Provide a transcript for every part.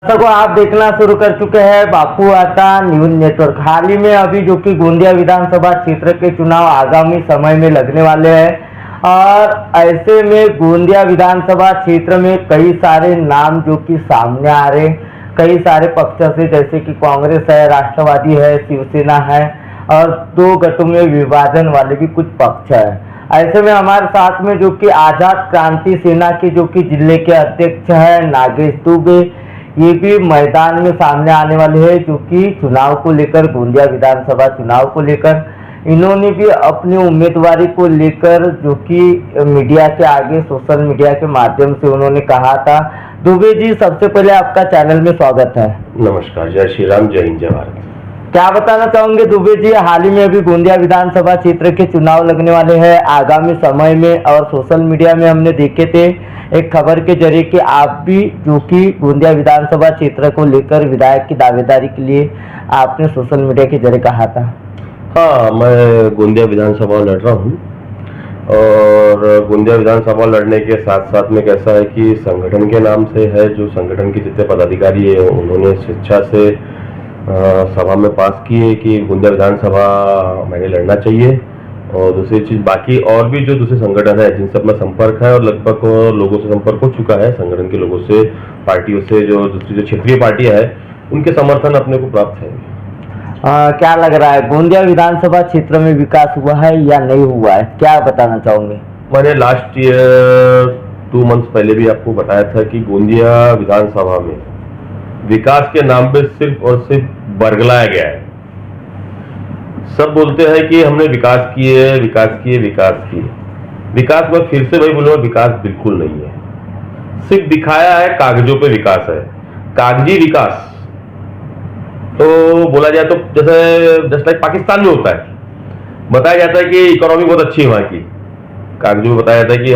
दर्शकों, आप देखना शुरू कर चुके हैं बापू आता न्यूज नेटवर्क। हाल ही में अभी जो कि गोंदिया विधानसभा क्षेत्र के चुनाव आगामी समय में लगने वाले हैं और ऐसे में गोंदिया विधानसभा क्षेत्र में कई सारे नाम जो कि सामने आ रहे, कई सारे पक्षों से, जैसे कि कांग्रेस है, राष्ट्रवादी है, शिवसेना है और दो गठों में विभाजन वाले भी कुछ पक्ष है। ऐसे में हमारे साथ में जो कि आजाद क्रांति सेना के जो कि जिले के अध्यक्ष है नागेश दुबे, ये भी मैदान में सामने आने वाले हैं, जो कि चुनाव को लेकर, गोंदिया विधानसभा चुनाव को लेकर इन्होंने भी अपनी उम्मीदवारी को लेकर जो कि मीडिया के आगे, सोशल मीडिया के माध्यम से उन्होंने कहा था। दुबे जी, सबसे पहले आपका चैनल में स्वागत है। नमस्कार, जय श्री राम, जय हिंद, जय भारत। क्या बताना चाहोगे दुबे जी, हाल ही में अभी गोंदिया विधानसभा क्षेत्र के चुनाव लगने वाले हैं आगामी समय में, और सोशल मीडिया में हमने देखे थे एक खबर के जरिए कि आप भी जो कि गोंदिया विधानसभा क्षेत्र को लेकर विधायक की दावेदारी के लिए आपने सोशल मीडिया के जरिए कहा था। हाँ, मैं गोंदिया विधानसभा लड़ रहा हूँ और गोंदिया विधानसभा लड़ने के साथ साथ में कैसा है कि संगठन के नाम से है, जो संगठन के जितने पदाधिकारी है उन्होंने स्वेच्छा से सभा में पास किए कि गोंदिया विधानसभा मैंने लड़ना चाहिए। और दूसरी चीज, बाकी और भी जो दूसरे संगठन है जिनसे अपना संपर्क है और लगभग लोगों से संपर्क हो चुका है, संगठन के लोगों से, पार्टियों से, जो दूसरी जो क्षेत्रीय पार्टियां है उनके समर्थन अपने को प्राप्त है। क्या लग रहा है, गोंदिया विधानसभा क्षेत्र में विकास हुआ है या नहीं हुआ है, क्या बताना चाहोगे? मैंने लास्ट ईयर 2 मंथ्स पहले भी आपको बताया था कि गोंदिया विधानसभा में विकास के नाम पे सिर्फ और सिर्फ बरगलाया गया है। सब बोलते हैं कि हमने विकास किए, विकास किए, विकास किए। विकास में फिर से वही बोलूंगा, विकास बिल्कुल नहीं है। सिर्फ दिखाया है, कागजों पे विकास है, कागजी विकास। तो बोला जाए तो जैसे जस्ट लाइक पाकिस्तान में होता है, बताया जाता है कि इकोनॉमी बहुत अच्छी है वहां की, कागजों में बताया जाता है कि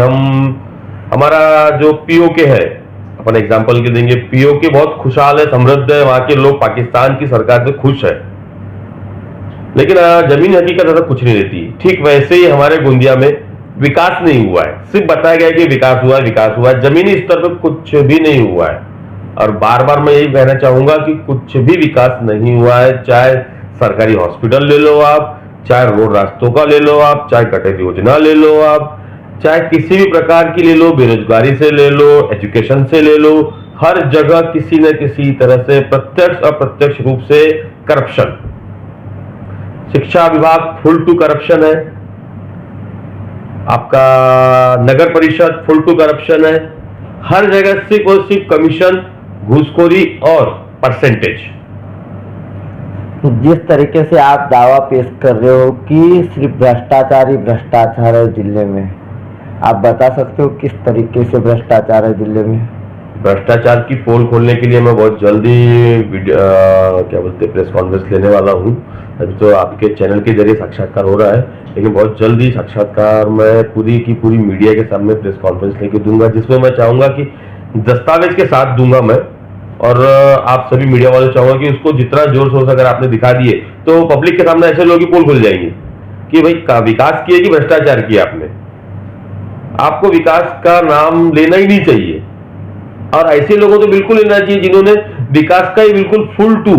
हमारा जो पीओके है, अपन एग्जाम्पल के देंगे, पीओके बहुत खुशहाल है, समृद्ध है, वहां के लोग पाकिस्तान की सरकार से खुश है, लेकिन जमीन हकीकत ऐसा कुछ नहीं रहती। ठीक वैसे ही हमारे गोंदिया में विकास नहीं हुआ है, सिर्फ बताया गया कि विकास हुआ, विकास हुआ, जमीनी स्तर पर कुछ भी नहीं हुआ है। और बार बार मैं यही कहना चाहूंगा कि कुछ भी विकास नहीं हुआ है, चाहे सरकारी हॉस्पिटल ले लो आप, चाहे रोड रास्तों का ले लो आप, चाहे कटेज योजना ले लो आप, चाहे किसी भी प्रकार की ले लो, बेरोजगारी से ले लो, एजुकेशन से ले लो, हर जगह किसी न किसी तरह से प्रत्यक्ष अप्रत्यक्ष रूप से करप्शन। शिक्षा विभाग फुल टू करप्शन है, आपका नगर परिषद फुल टू करप्शन है, हर जगह सिर्फ और सिर्फ कमीशन, घूसखोरी और परसेंटेज। जिस तरीके से आप दावा पेश कर रहे हो कि सिर्फ भ्रष्टाचार ही भ्रष्टाचार है जिले में, आप बता सकते हो किस तरीके से भ्रष्टाचार है जिले में? भ्रष्टाचार की पोल खोलने के लिए मैं बहुत जल्दी क्या बोलते प्रेस कॉन्फ्रेंस लेने वाला हूं। अभी तो आपके चैनल के जरिए साक्षात्कार हो रहा है, लेकिन बहुत जल्दी साक्षात्कार मैं पूरी की पूरी मीडिया के सामने प्रेस कॉन्फ्रेंस लेके दूंगा, जिसमें मैं चाहूंगा कि दस्तावेज के साथ दूंगा मैं, और आप सभी मीडिया वाले चाहूंगा कि उसको जितना जोर शोर से अगर आपने दिखा दिए तो पब्लिक के सामने ऐसे लोगों की पोल खुल जाएंगी कि भाई विकास किए कि भ्रष्टाचार किया आपने। आपको विकास का नाम लेना ही नहीं चाहिए, और ऐसे लोगों तो बिल्कुल लेना चाहिए जिन्होंने विकास का ही बिल्कुल फुल टू,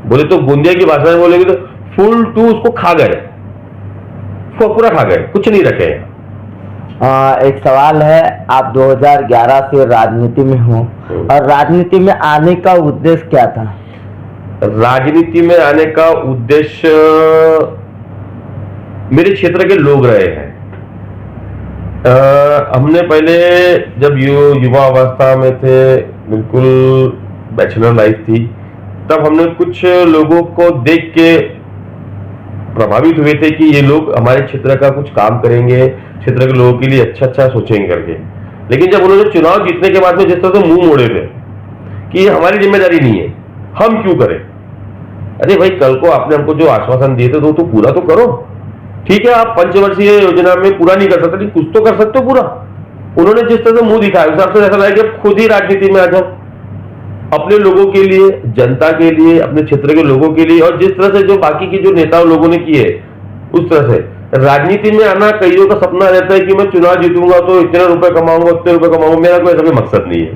बोले तो गोंदिया की भाषा में बोलेंगे तो फुल टू उसको खा गए, उसको पूरा खा गए, कुछ नहीं रखे। एक सवाल है, आप 2011 से राजनीति में हो और राजनीति में आने का उद्देश्य क्या था? राजनीति में आने का उद्देश्य मेरे क्षेत्र के लोग रहे हैं। हमने पहले जब युवा अवस्था में थे, बिल्कुल बैचलर लाइफ थी, तब हमने कुछ लोगों को देख के प्रभावित हुए थे कि ये लोग हमारे क्षेत्र का कुछ काम करेंगे, क्षेत्र के लोगों के लिए अच्छा अच्छा सोचेंगे करके। लेकिन जब उन्होंने चुनाव जीतने के बाद में जिस तरह से मुंह मोड़े थे कि ये हमारी जिम्मेदारी नहीं है, हम क्यों करें। अरे भाई, कल को आपने हमको जो आश्वासन दिए थे तो पूरा तो करो। ठीक है, आप पंचवर्षीय योजना में पूरा नहीं कर सकते, लेकिन कुछ तो कर सकते हो पूरा। उन्होंने जिस तरह से मुंह दिखाया, उस हिसाब से ऐसा लगा कि खुद ही राजनीति में आ जाओ, अपने लोगों के लिए, जनता के लिए, अपने क्षेत्र के लोगों के लिए। और जिस तरह से जो बाकी की जो नेताओं लोगों ने किए, उस तरह से राजनीति में आना कईयों का सपना रहता है कि मैं चुनाव जीतूंगा तो इतने रुपए कमाऊंगा, उतने रुपए कमाऊंगा। मेरा कोई ऐसा कोई मकसद नहीं है।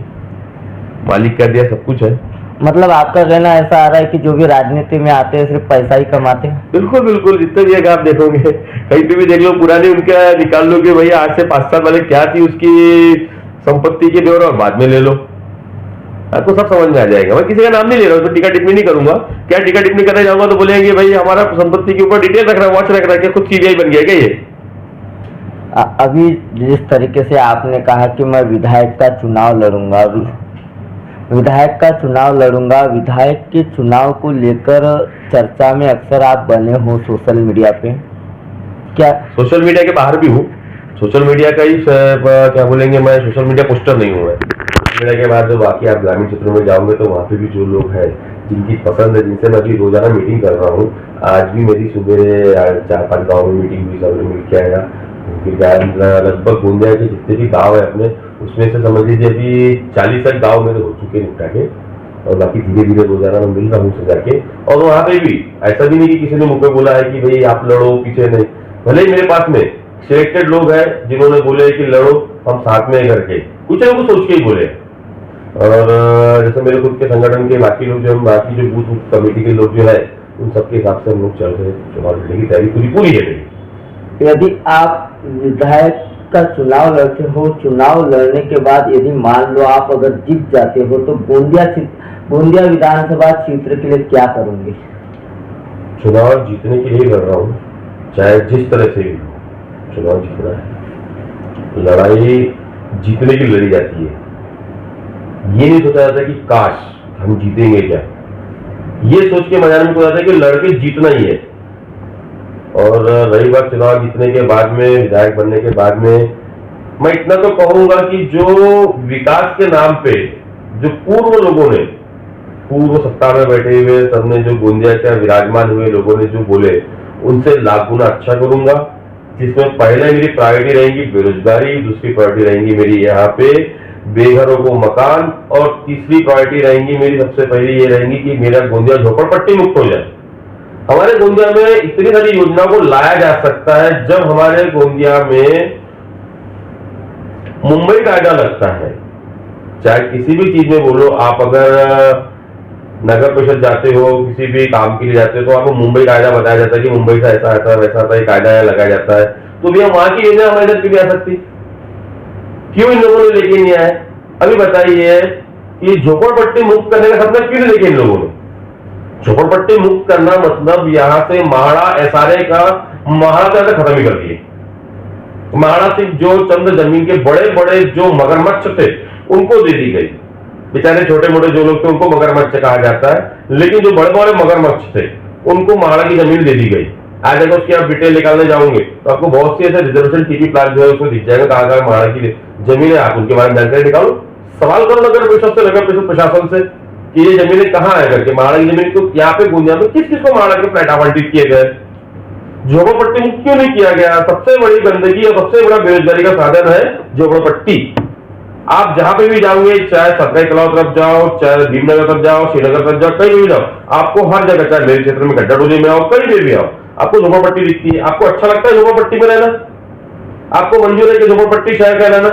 मालिक क्या दिया सब कुछ है। मतलब आपका कहना ऐसा आ रहा है कि जो भी राजनीति में आते हैं सिर्फ पैसा ही कमाते हैं? बिल्कुल बिल्कुल, जितने भी जगह आप देखोगे कहीं पे भी देख लो, पुरानी उनका निकाल लो कि भैया आज से 5 साल पहले क्या थी उसकी संपत्ति के ब्यौरा और बाद में ले लो, आपको सब समझ में आ जाएगा। मैं किसी का नाम नहीं ले रहा हूँ, तो टीका टिप्पणी नहीं करूंगा। क्या टीका टिप्पणी करने जाऊंगा तो बोलेंगे भाई हमारा संपत्ति के ऊपर डिटेल रख रहा है, वॉच रख रहा है, क्या खुद सीबीआई बन गया क्या ये? अभी जिस तरीके से आपने कहा कि मैं विधायक का चुनाव लड़ूंगा, विधायक का चुनाव लड़ूंगा, विधायक के चुनाव को लेकर चर्चा में अक्सर आप बने हो सोशल मीडिया पे, क्या? सोशल मीडिया के बाहर भी हूँ, सोशल मीडिया का ही क्या बोलेंगे, मैं सोशल मीडिया पोस्टर नहीं हूँ। मैं सोशल मीडिया के बाद जो बाकी आप ग्रामीण क्षेत्रों में जाओगे तो वहाँ पे भी जो लोग हैं जिनकी पसंद है, जिनसे मैं अभी रोजाना मीटिंग कर रहा हूँ, आज भी मेरी सुबह 4-5 गाँव में मीटिंग हुई, सब मिल के आया। लगभग गोंदिया के जितने भी गाँव है अपने, उसमें से समझ लीजिए अभी 40 तक गाँव मेरे हो चुके निपटा के, और बाकी धीरे धीरे रोजाना मैं मिल रहा हूँ सजा के। और वहाँ पे भी ऐसा भी नहीं कि किसी ने मुझे बोला है कि भाई आप लड़ो, पीछे नहीं। भले ही मेरे पास में सिलेक्टेड लोग हैं जिन्होंने बोले कि लड़ो हम साथ में करके, कुछ ना कुछ सोच के ही बोले। और जैसे मेरे खुद के संगठन के बाकी लोग जो, बाकी जो बूथ कमेटी के लोग जो है, उन सबके हिसाब से हम लोग चल रहे हैं। चुनाव लड़ने की तैयारी पूरी है मेरी। यदि आप विधायक का चुनाव लड़ते हो, चुनाव लड़ने के बाद यदि मान लो आप अगर जीत जाते हो तो गोंदिया विधानसभा क्षेत्र के लिए क्या करोगे? चुनाव जीतने के लिए लड़ रहा हूँ, चाहे जिस तरह से भी चुनाव जीतना है। लड़ाई जीतने की लड़ी जाती है, ये नहीं सोचा जाता कि काश हम जीतेंगे क्या, ये सोच के मैदान में जाता है कि लड़के जीतना ही है। और रही बात चुनाव जीतने के बाद में, विधायक बनने के बाद में, मैं इतना तो कहूंगा कि जो विकास के नाम पे जो पूर्व लोगों ने, पूर्व सत्ता में बैठे हुए सबने, जो गोंदिया के विराजमान हुए लोगों ने जो बोले, उनसे लाख गुना अच्छा करूंगा। जिसमें पहले मेरी प्रायोरिटी रहेगी बेरोजगारी, दूसरी प्रायोरिटी रहेंगी मेरी यहाँ पे बेघरों को मकान, और तीसरी प्रायोरिटी रहेंगी मेरी, सबसे पहले ये रहेंगी कि मेरा गोंदिया झोपड़पट्टी मुक्त हो जाए। हमारे गोंदिया में इतनी सारी योजनाओं को लाया जा सकता है जब हमारे गोंदिया में मुंबई कायदा लगता है। चाहे किसी भी चीज में बोलो आप, अगर नगर परिषद जाते हो, किसी भी काम के लिए जाते हो, तो आपको मुंबई कायदा बताया जाता है कि मुंबई से ऐसा ऐसा वैसा था, कायदा लगाया जाता है। तो भैया वहां की योजना हमारे इधर क्यों नहीं आ सकती? क्यों इन लोगों ने लेके नहीं आए? अभी बताइए कि झोपड़पट्टी मुक्त करने का सपना क्यों नहीं लेके इन लोगों ने? झोपड़पट्टी मुक्त करना मतलब यहाँ से महाड़ा एसआरए का महाड़ा खत्म ही कर दिए। महाड़ा से जो चंद जमीन के बड़े बड़े जो मगरमच्छ थे उनको दे दी गई। बेचारे छोटे मोटे जो लोग थे उनको मगरमच्छ कहा जाता है, लेकिन जो बड़े बड़े मगरमच्छ थे उनको महाड़ा की जमीन दे दी गई। आज अगर उसकी आप डिटेल निकालने जाओगे तो आपको बहुत सी ऐसे रिजर्वेशन टीवी प्लान जो है उसमें दिख जाएगा कहाँ कहाँ महाड़ा की जमीन है। आप उनके बारे में जानकारी निकालो, सवाल करो नगर परिषद से, नगर परिषद प्रशासन से कि ये जमीनें कहाँ है करके। महाड़ा की जमीन को यहाँ पे गोंदिया में किस किस को महाड़ा के फ्लैट आवंटित किए गए? झोपड़पट्टी मुक्त क्यों नहीं किया गया? सबसे बड़ी गंदगी और सबसे बड़ा बेरोजगारी का साधन है झोपड़पट्टी। आप जहां पे भी जाओगे, चाहे सरकारी तलाव तरफ जाओ, चाहे भीमनगर तरफ जाओ, श्रीनगर तरफ जाओ, कहीं भी जाओ, आपको हर जगह, चाहे मेरे क्षेत्र में गड्ढा टोली में आओ, कहीं भी आओ, आपको झोपड़पट्टी दिखती है। आपको अच्छा लगता है झोपड़पट्टी में रहना? आपको मंजूर है कि झोपड़पट्टी शहर का रहना?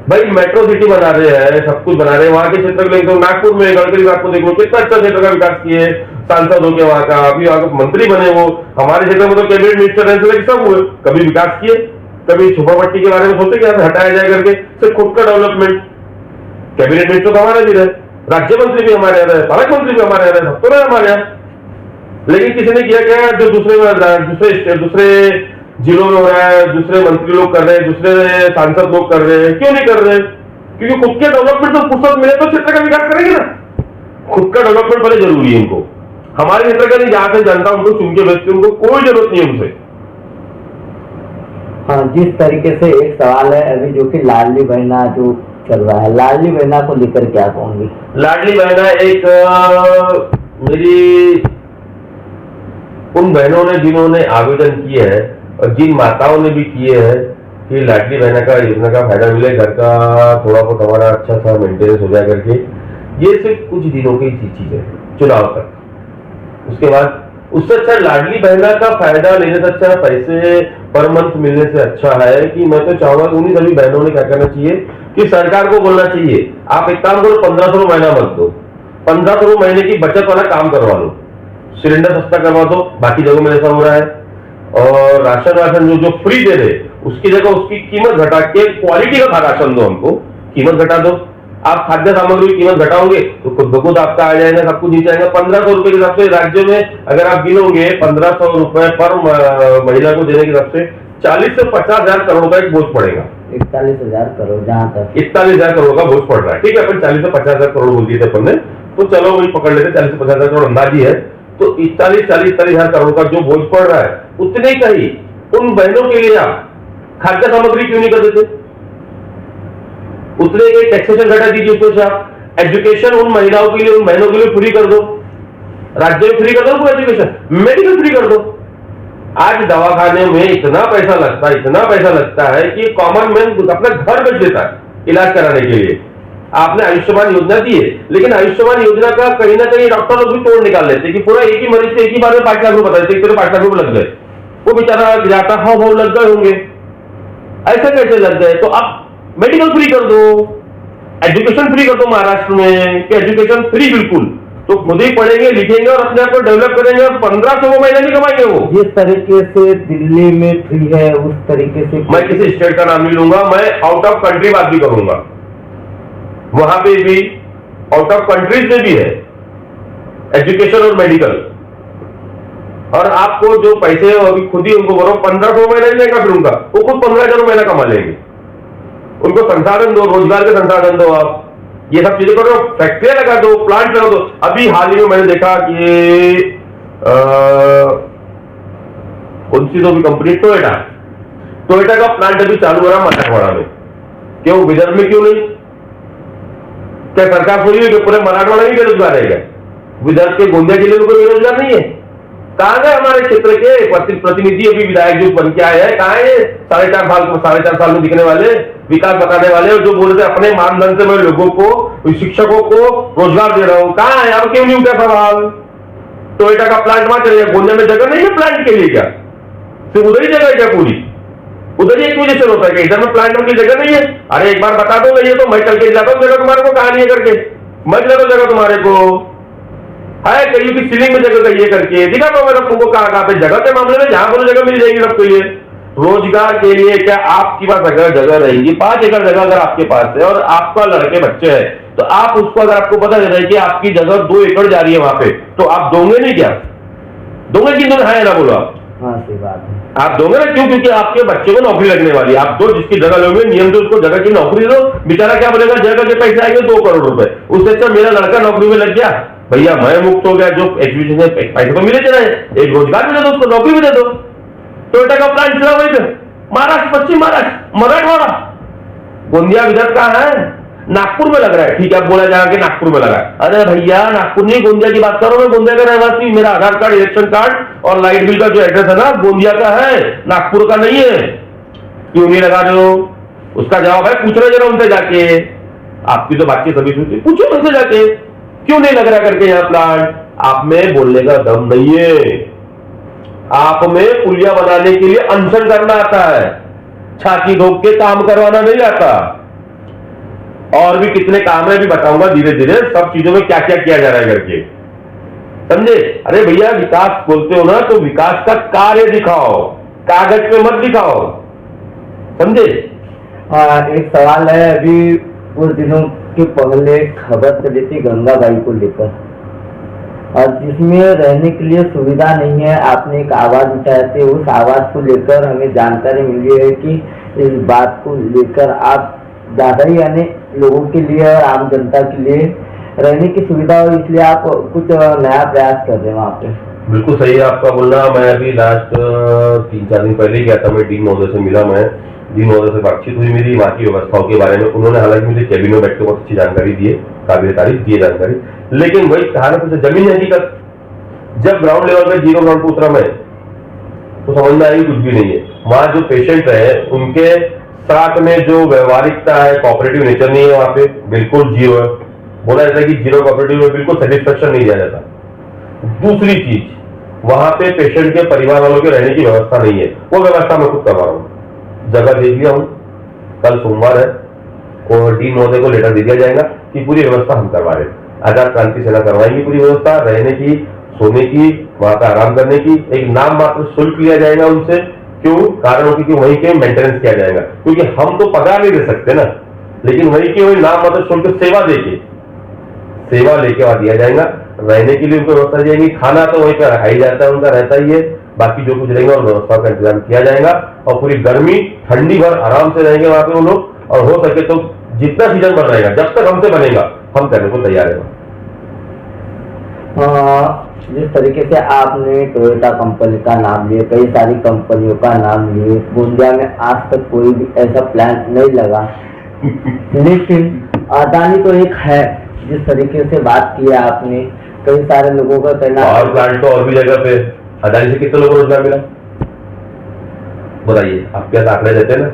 भाई मेट्रो सिटी बना रहे हैं, सब कुछ बना रहे हैं, वहां के क्षेत्र में, तो नागपुर में गडकरी साहब को देखो कितना अच्छा क्षेत्र का विकास किए, सांसद हो के वहां का, अभी वहां का मंत्री बने। वो हमारे क्षेत्र में तो कैबिनेट मिनिस्टर रहे, सब हुए, कभी विकास किए? कभी झोपड़पट्टी के बारे में सोचे क्या हटाया जाए करके? सिर्फ खुद का डेवलपमेंट। कैबिनेट मिनिस्टर तो हमारे भी रहे, राज्य मंत्री भी हमारे रहे, पालक मंत्री भी हमारे रहे, सब तो रहे हमारे यहाँ। लेकिन किसी ने किया क्या? जो दूसरे जिलों में हो रहा है, दूसरे मंत्री लोग कर रहे हैं, दूसरे सांसद लोग कर रहे हैं, क्यों नहीं कर रहे? क्योंकि खुद के डेवलपमेंट तो फुर्सत मिले तो क्षेत्र का विकास करेंगे ना। खुद का डेवलपमेंट पहले जरूरी है इनको। हमारे क्षेत्र का नहीं, जहां से जनता उनको चुन के भेजती है, उनको कोई जरूरत नहीं है उनसे। हाँ, जिस तरीके से एक सवाल है अभी जो कि लाडली बहना जो चल रहा है, लाडली बहना को लेकर क्या कहूंगी? लाडली बहना एक मेरी उन बहनों ने जिन्होंने आवेदन किए हैं और जिन माताओं ने भी किए हैं कि लाडली बहना का योजना का फायदा मिले, घर का थोड़ा बहुत हमारा अच्छा सा मेंटेनेंस हो जाए करके। ये सिर्फ कुछ दिनों की चीज है, चुनाव तक। उसके बाद उससे अच्छा लाडली बहना का फायदा लेने से अच्छा, पैसे पर मंथ मिलने से अच्छा है कि मैं तो चाहूंगा कि उन्हीं सभी बहनों ने क्या करना चाहिए कि सरकार को बोलना चाहिए आप एक काम करो, 1500 महीना मत दो, 1500 महीने की बचत वाला काम करवा लो, सिलेंडर सस्ता करवा दो, बाकी जगहों में ऐसा हो रहा है। और राशन जो फ्री दे रहे उसकी जगह उसकी कीमत घटा के क्वालिटी का राशन दो, हमको कीमत घटा दो। आप खाद्य सामग्री की कीमत घटाओगे तो खुद ब खुद आपका आ जाएगा, सब कुछ नीचे आएगा। 1500 रुपए के हिसाब से राज्य में अगर आप गिनोगे 1500 रुपए पर महिला को देने के हिसाब से 40 से 50 हजार करोड़ का एक बोझ पड़ेगा। 41,000 करोड़, जहाँ तक 41,000 करोड़ का बोझ पड़ रहा है। ठीक है, अपन 40 से 50,000 करोड़ बोल दिए थे अपन ने, तो चलो वही पकड़ लेते, 40 से 50,000 करोड़ अंदाजी है। तो 41,000 करोड़ का जो बोझ पड़ रहा है, उतने का ही उन बहनों के लिए आप खाद्य सामग्री क्यों नहीं कर देते? उतने के टैक्सेशन घटा दीजिए उसमें से आप। एजुकेशन उन महिलाओं के लिए, उन बहनों के लिए फ्री कर दो, राज्य में फ्री कर दो एजुकेशन, मेडिकल फ्री कर दो। आज दवाखाने में इतना पैसा लगता है कि कॉमन मैन अपना घर बेच देता है इलाज कराने के लिए। आपने आयुष्मान योजना दी है, लेकिन आयुष्मान योजना का कहीं ना कहीं डॉक्टर लोग भी तोड़ निकाल लेते कि पूरा एक ही मरीज से एक ही बार में 5 लाख रुपए बता देते, 5 लाख रुपए लग गए, वो बेचारा जाता हाव लग गए होंगे, ऐसे कैसे लग गए? तो आप मेडिकल फ्री कर दो, एजुकेशन फ्री कर दो महाराष्ट्र में, कि एजुकेशन फ्री बिल्कुल, तो खुद ही पढ़ेंगे लिखेंगे और अपने आप को डेवलप करेंगे और 1500 महीने नहीं कमाएंगे वो। जिस तरीके से दिल्ली में फ्री है उस तरीके से मैं किसी स्टेट का नाम नहीं लूंगा, मैं आउट ऑफ कंट्री बात भी करूंगा, वहां पे भी आउट ऑफ कंट्रीज में भी है एजुकेशन और मेडिकल। और आपको जो पैसे अभी खुद ही उनको बोलो 1500 महीना नहीं लेगा, फिर उनका वो खुद 15,000 महीना कमा लेंगे। उनको संसाधन दो, रोजगार के संसाधन दो, आप ये सब चीजें करो, फैक्ट्रियां लगा दो, प्लांट लगा दो। अभी हाल ही में मैंने देखा कि कौन सी तो भी कंपनी, टोयोटा का प्लांट अभी चालू हो रहा मराठवाड़ा में। क्यों, विदर्भ में क्यों नहीं? क्या सरकार सोची है कि पूरे मराठवाड़ा ही बेरोजगार है क्या? विदर्भ के गोंदिया जिले में कोई बेरोजगार नहीं है? कहां गए हमारे क्षेत्र के प्रतिनिधि अभी विधायक जो बन के आए हैं? कहां है 4.5 साल में दिखने वाले, विकास बताने वाले, और जो बोल रहे अपने मानधन से मैं लोगों को, शिक्षकों को रोजगार दे रहा हूं? कहां है? अब क्यों नहीं उठा सवाल? टोयोटा का प्लांट वहां चले, गोंदिया में जगह नहीं है प्लांट के लिए क्या? सिर्फ उधर ही जगह है क्या पूरी? उधर ही एक वजह से होता है कि इधर में प्लांट की जगह नहीं है। अरे एक बार बता दो नहीं है तो मैं चल के दिलाता हूँ जगह तुम्हारे को, कहां नहीं है करके मैं दिला दो जगह तुम्हारे को। है कहीं की सीलिंग में जगह कहिए करके दिखा दो मेरे तुमको, कहां पे जगह के मामले में जहां बोलो जगह मिल जाएगी सबके लिए। रोजगार के लिए क्या आपके पास अगर जगह रहेगी, 5 एकड़ जगह अगर आपके पास है और आपका लड़के बच्चे है, तो आप उसको, अगर आपको पता चल रहा है कि आपकी जगह 2 एकड़ जा रही है वहां पे, तो आप दोगे नहीं क्या? दोगे कि दोगे? है ना, बोलो आप। हाँ, सही बात है। आप दोगे ना, क्यों? क्योंकि आपके बच्चे को नौकरी लगने वाली है। आप दो, जिसकी जगह लोगे नियम से उसको जगह की नौकरी दो। बेचारा क्या बोलेगा, जगह के पैसे आएंगे 2 करोड़ रुपए, उससे अच्छा मेरा लड़का नौकरी में लग गया, भैया मैं मुक्त हो गया, जो एजुकेशन में पैसे तो मिले चले, एक रोजगार भी दे दो उसको, नौकरी भी दे दो। टोयोटा का प्लांट चला वहीं पे, महाराष्ट्र, पश्चिम महाराष्ट्र, मराठवाड़ा, गोंदिया विदर्भ कहां है? नागपुर में लग रहा है। ठीक है, बोला जाएगा कि नागपुर में लगा है। अरे भैया नागपुर नहीं, गोंदिया की बात करो, मैं गोंदिया का रहवासी, मेरा आधार कार्ड, इलेक्शन कार्ड और लाइट बिल का जो एड्रेस है ना, गोंदिया का है, नागपुर का नहीं है। क्यों नहीं लगा रहे हो? उसका जवाब है, पूछ रहे जरा उनसे जाके, आपकी तो बातचीत सभी सुनती, पूछो उनसे जाके क्यों नहीं लग रहा करके यहाँ प्लांट। आप में बोलने का दम नहीं है, आप में पुलिया बनाने के लिए अनशन करना आता है, छाती ठोक के काम करवाना नहीं आता। और भी कितने काम है भी बताऊंगा धीरे धीरे, सब चीजों में क्या क्या किया जा रहा है करके, समझे? अरे भैया विकास बोलते हो ना, तो विकास का कार्य दिखाओ, कागज पे मत दिखाओ, समझे? एक सवाल है, अभी कुछ दिनों के पहले खबर चली थी गंगाबाई को लेकर, और जिसमें रहने के लिए सुविधा नहीं है। आपने एक आवाज उठाए थे, उस आवाज को लेकर हमें जानकारी मिली है कि इस बात को लेकर आप ज्यादा ही, यानी लोगों के लिए और आम जनता के लिए रहने की सुविधा हो, इसलिए आप कुछ नया प्रयास कर रहे हैं वहाँ पे। बिल्कुल सही है आपका बोलना। मैं अभी लास्ट 3-4 दिन पहले गया था, मैं डीन महोदय से मिला, मैं डीन महोदय से बातचीत हुई मेरी वहाँ की व्यवस्थाओं के बारे में। उन्होंने हालांकि मुझे कैबिन में बैठ के बहुत अच्छी जानकारी दी है, काबिल तारीफ दी है जानकारी, लेकिन वही कहा ना, जमीन हकीकत, जब ग्राउंड लेवल पे जीरो ग्राउंड पे उतरा मैं, तो समझ में आई कुछ भी नहीं है। वहाँ जो पेशेंट है उनके साथ में जो व्यवहारिकता है, कोऑपरेटिव नेचर नहीं है वहाँ पे, बिल्कुल जीरो है। बोला जाता है कि जीरो कोऑपरेटिव में बिल्कुल सेटिस्फेक्शन नहीं दिया जाता। दूसरी चीज, वहां पे पेशेंट के परिवार वालों के रहने की व्यवस्था नहीं है, वो व्यवस्था मैं खुद करवा रहा हूँ। जगह देख लिया हूँ, कल सोमवार है, और डीन महोदय को लेटर दे दिया जाएगा कि पूरी व्यवस्था हम करवा रहे हैं। आजाद क्रांति सेना करवाएंगी पूरी व्यवस्था, रहने की, सोने की, वहां पे आराम करने की। एक नाम मात्र शुल्क लिया जाएगा उनसे, क्यों? कारण क्योंकि वहीं के मेंटेनेंस किया जाएगा, क्योंकि हम तो पगार नहीं दे सकते ना, लेकिन वहीं के वही नाम मात्र शुल्क सेवा लेके वहां दिया जाएगा। रहने के लिए उनको व्यवस्था दी जाएगी, खाना तो वहीं पर रखा ही जाता है, उनका रहता ही है, बाकी जो कुछ रहेगा व्यवस्था का इंतजाम किया जाएगा। और पूरी गर्मी ठंडी भर आराम से रहेंगे वहां पे वो लोग, और हो सके तो जितना सीजन बन रहेगा, जब तक हमसे बनेगा हम करने को तैयार है। जिस तरीके से आपने टोयोटा कंपनी का नाम लिया, कई सारी कंपनियों का नाम लिए, गोंदिया में आज तक कोई भी ऐसा प्लान नहीं लगा, लेकिन अदानी तो एक है। जिस तरीके से बात की है आपने, कई सारे लोगों का कहना पावर प्लांट तो और भी जगह पे, अदानी से कितने लोगों को रोजगार मिला बताइए? आप क्या आंकड़े देते हैं ना,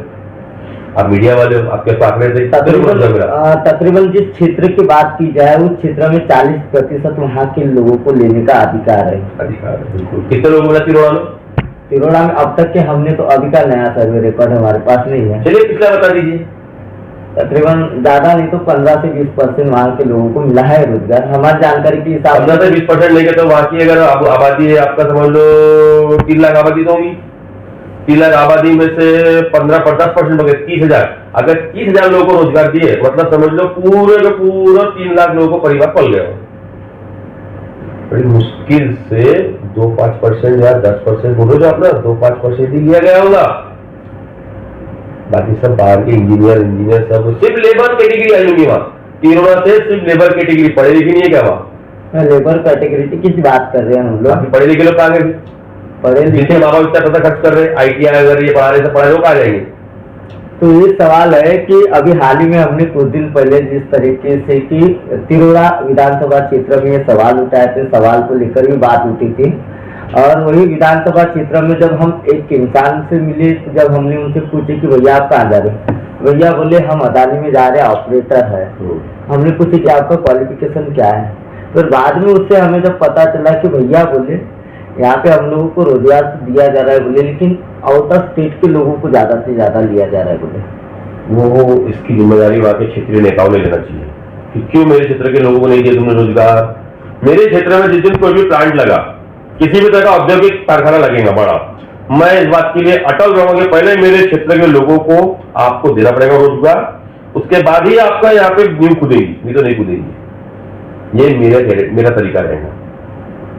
आप मीडिया वाले हो, आपके पास आंकड़े देते? तकरीबन जिस क्षेत्र की बात की जाए उस क्षेत्र में 40% वहाँ के लोगों को लेने का अधिकार है। बिल्कुल। कितने लोगों को मिला तिरोड़ा में अब तक के हमने तो अभी का नया सर्वे रिकॉर्ड हमारे पास नहीं है। चलिए पिछला बता दीजिए। तकरीबन ज्यादा नहीं तो 15 से 20% वहाँ के लोगों को मिला है रोजगार, हमारी जानकारी के हिसाब से। 15 से 20% नहीं कहते, वहाँ की अगर आबादी है आपका, समझ लो 3 लाख आबादी तो होगी, 3 लाख आबादी में से 15-10% हो गए 30,000। अगर 30,000 लोगों को रोजगार दिए, मतलब समझ लो पूरे का पूरा 3 लाख लोगों को परिवार पल गया। बड़ी मुश्किल से 2-5% या 10% बोलो जो अपना 2-5% ही लिया गया होगा, बाकी सब बाहर के इंजीनियर सब सिर्फ लेबर कैटेगरी आई होगी वहाँ। तिरोड़ा से सिर्फ लेबर कैटेगरी, पढ़े लिखे नहीं है क्या वहाँ? लेबर कैटेगरी की बात कर रहे हैं हम लोग। पढ़े लिखे लोग कहाँ गए? पढ़े लिखे माँ बाप इतना पैसा खर्च कर रहे, ITI अगर ये पढ़ा रहे तो पढ़े लोग आ जाएंगे। तो ये सवाल है कि अभी हाल ही में हमने कुछ दिन पहले जिस तरीके से कि तिरोड़ा विधानसभा क्षेत्र में ये सवाल उठाए थे, सवाल को लेकर भी बात उठी थी, और वही विधानसभा क्षेत्र में जब हम एक इंसान से मिले, जब हमने उनसे पूछे कि भैया आप कहाँ जा रहे, भैया बोले हम अदानी में जा रहे हैं, ऑपरेटर है। हमने पूछे कि आपका क्वालिफिकेशन क्या है, फिर बाद में उससे हमें जब पता चला कि भैया बोले यहाँ पे हम लोगों को रोजगार दिया जा रहा है बोले, लेकिन आउट ऑफ स्टेट के लोगों को ज्यादा से ज्यादा लिया जा रहा है बोले। वो इसकी जिम्मेदारी वहाँ के क्षेत्रीय नेताओं ने लेना चाहिए कि क्यों मेरे क्षेत्र के लोगों को नहीं दिया तुमने रोजगार। मेरे क्षेत्र में जिस दिन कोई भी प्लांट लगा, किसी भी तरह का औद्योगिक कारखाना लगेगा बड़ा, मैं इस बात के लिए अटल रहूंगा, पहले मेरे क्षेत्र के लोगों को आपको देना पड़ेगा रोजगार, उसके बाद ही आपका यहाँ पे नींव खुदेगी, नहीं तो नहीं खुदेगी। ये मेरा तरीका रहेगा।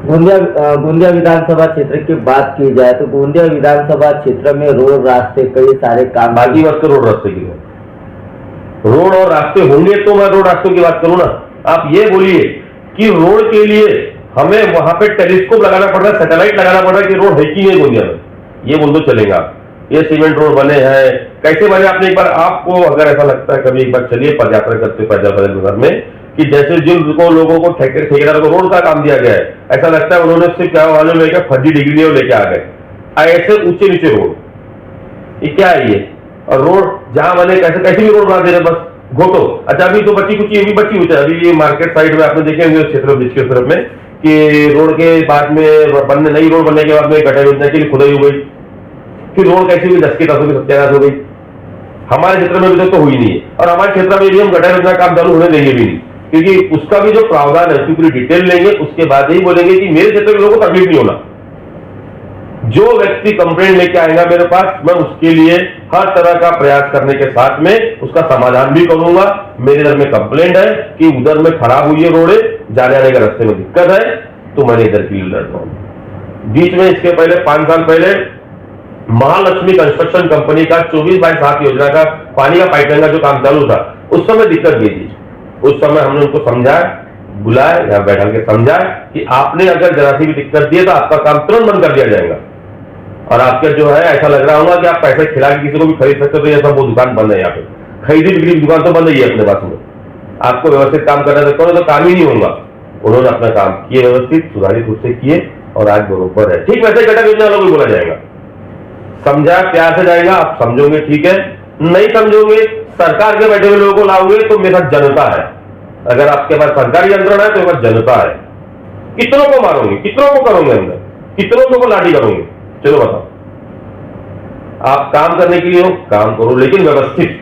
गोंदिया विधानसभा क्षेत्र की बात की जाए तो गोंदिया विधानसभा क्षेत्र में रोड रास्ते कई सारे काम, बाकी बात तो रोड रास्ते की है, रोड और रास्ते होंगे तो मैं रोड रास्तों की बात करूं ना। आप ये बोलिए कि रोड के लिए हमें वहां पे टेलीस्कोप लगाना पड़ रहा है, सैटेलाइट लगाना पड़ रहा है कि रोड है कि नहीं गोंदिया में, ये बोल दो चलेगा। ये सीमेंट रोड बने हैं, कैसे बने आपने एक बार, आपको अगर ऐसा लगता है कभी एक बार चलिए पदयात्रा करते पैदल में, कि जैसे जिन लोगों को ठेकेदार को रोड का काम दिया गया है, ऐसा लगता है उन्होंने सिर्फ क्या मालूम है क्या फर्जी डिग्री लेके आ गए। ऐसे ऊंचे नीचे रोड, ये क्या है ये? और रोड जहां बने कैसे भी रोड बना दे रहे, बस घोटो। अच्छा अभी तो बच्ची कुछ ये भी बच्ची हुई है, अभी ये मार्केट साइड में आपने देखे होंगे क्षेत्र बीच के तरफ में कि रोड के बाद में बनने, नई रोड बनने के बाद में गड्ढा योजना के लिए खुदाई हो गई, फिर रोड कैसी हुई 10 की 10 की सत्यानाश हो गई। हमारे क्षेत्र में अभी तक तो हुई नहीं है, और हमारे क्षेत्र में भी हम गड्ढा योजना काम चालू होने देंगे भी नहीं, क्योंकि उसका भी जो प्रावधान है उसकी पूरी डिटेल लेंगे, उसके बाद ही बोलेंगे कि मेरे क्षेत्र के लोगों को तकलीफ नहीं होना। जो व्यक्ति कंप्लेंट लेके आएगा मेरे पास, मैं उसके लिए हर तरह का प्रयास करने के साथ में उसका समाधान भी करूंगा। मेरे इधर में कंप्लेंट है कि उधर में खराब हुई है रोडे, जाने आने के रास्ते में दिक्कत है, तो मैंने इधर की लड़ता हूं। बीच में इसके पहले 5 साल पहले महालक्ष्मी कंस्ट्रक्शन कंपनी का 24/7 योजना का पानी का पाइपलाइन का जो काम चालू था, उस समय दिक्कत गई थी। उस समय हमने उनको समझाया, बुलाया या बैठा के समझाया कि आपने अगर जरा सी भी दिक्कत दी है तो आपका काम तुरंत बंद कर दिया जाएगा, और आपका जो है ऐसा लग रहा होगा कि आप पैसे खिला के किसी को भी खरीद सकते हो, तो ये सब वो दुकान बंद है। यहाँ पे खरीदी बिक्री दुकान तो बंद ही है अपने पास में, आपको व्यवस्थित काम करना सकते हो तो काम ही नहीं होगा। उन्होंने अपना काम किए, व्यवस्थित सुधारित रूप से किए, और आज बरोबर है। ठीक वैसे घटक योजना लोगों को बोला जाएगा, समझा प्यार से जाएगा, आप समझोगे ठीक है, नहीं समझोगे सरकार के बैठे हुए लोगों को लाओगे तो मेरे साथ जनता है। अगर आपके पास सरकारी यंत्रण है तो मेरे पास जनता है। कितनों को मारोगे, कितनों को करोगे अंदर, कितनों को लाठी करोगे, चलो बताओ। आप काम करने के लिए हो, काम करो, लेकिन व्यवस्थित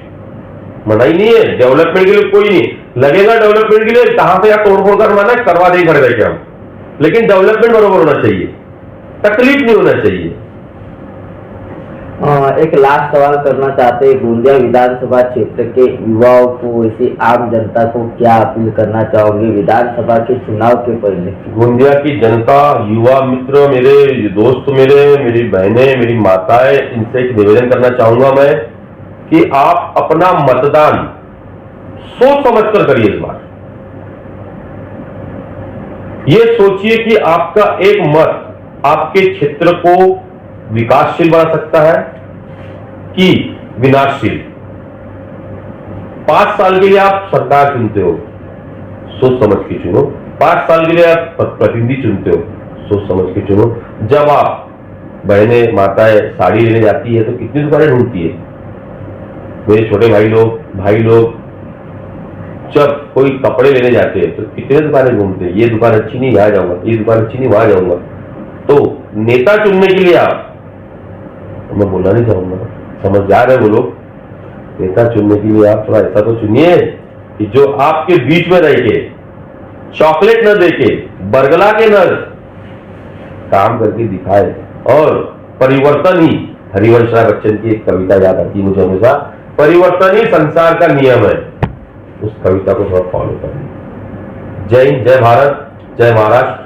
मनाही नहीं है, डेवलपमेंट के लिए कोई नहीं लगेगा। डेवलपमेंट के लिए कहां से या तोड़फोड़ करवाना है करवा देंगे घर बैठे हम, लेकिन डेवलपमेंट बराबर होना चाहिए, तकलीफ नहीं होना चाहिए। एक लास्ट सवाल करना चाहते हैं, गोंदिया विधानसभा क्षेत्र के युवाओं को, ऐसी आम जनता को क्या अपील करना चाहोगे विधानसभा के चुनाव के पहले? गोंदिया की जनता, युवा मित्र, मेरे दोस्त, मेरी बहनें, मेरी माताएं, इनसे एक निवेदन करना चाहूंगा मैं कि आप अपना मतदान सोच समझकर करिए। इस बार ये सोचिए कि आपका एक मत आपके क्षेत्र को विकासशील बना सकता है कि विनाशशील। 5 साल के लिए आप सरकार चुनते हो, सोच समझ के चुनो। 5 साल के लिए आप प्रतिनिधि चुनते हो, सोच समझ के चुनो। जब आप बहनें माताएं साड़ी लेने जाती है तो कितनी दुकानें ढूंढती है। मेरे छोटे भाई लोग जब कोई कपड़े लेने जाते हैं तो कितने दुकानें घूमते हैं, ये दुकान अच्छी नहीं यहाँ जाऊंगा, ये दुकान अच्छी नहीं वहां जाऊंगा। तो नेता चुनने के लिए आप, मैं बोलना नहीं चाहूंगा, समझदार है वो लोग, नेता चुनने के लिए आप थोड़ा ऐसा तो चुनिए कि जो आपके बीच में रह के, चॉकलेट न देके, बरगला के न काम करके दिखाए। और परिवर्तन ही, हरिवंश राय बच्चन की एक कविता याद आती है मुझे हमेशा, परिवर्तन ही संसार का नियम है। उस कविता को थोड़ा फॉलो करें। जय हिंद, जय भारत, जय महाराष्ट्र।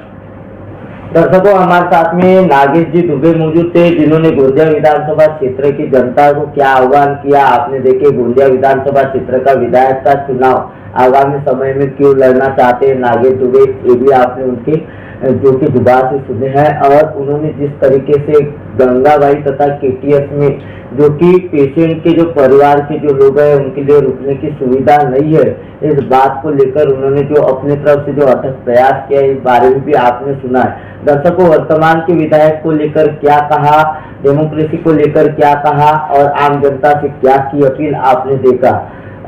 दर्शकों, हमारे साथ में नागेश जी दुबे मौजूद थे, जिन्होंने गोंदिया विधानसभा क्षेत्र की जनता को क्या आह्वान किया आपने देखे। गोंदिया विधानसभा क्षेत्र का विधायक का चुनाव आगामी समय में क्यों लड़ना चाहते हैं नागेश दुबे, ये भी आपने उनके जो कि जुबान से सुने हैं। और उन्होंने जिस तरीके से गंगाबाई तथा केटीएस में जो कि पेशेंट के जो परिवार के जो लोग हैं उनके लिए रुकने की सुविधा नहीं है, इस बात को लेकर उन्होंने जो अपने तरफ से जो अथक प्रयास किया, इस बारे में भी आपने सुना है। दर्शकों, वर्तमान के विधायक को लेकर क्या कहा, डेमोक्रेसी को लेकर क्या कहा और आम जनता से क्या की अपील आपने देखा।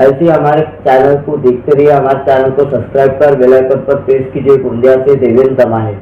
ऐसे हमारे चैनल को देखते रहिए, हमारे चैनल को सब्सक्राइब कर बेल आइकन पर प्रेस कीजिए। गोंदिया से देवेंद्र दमाहे।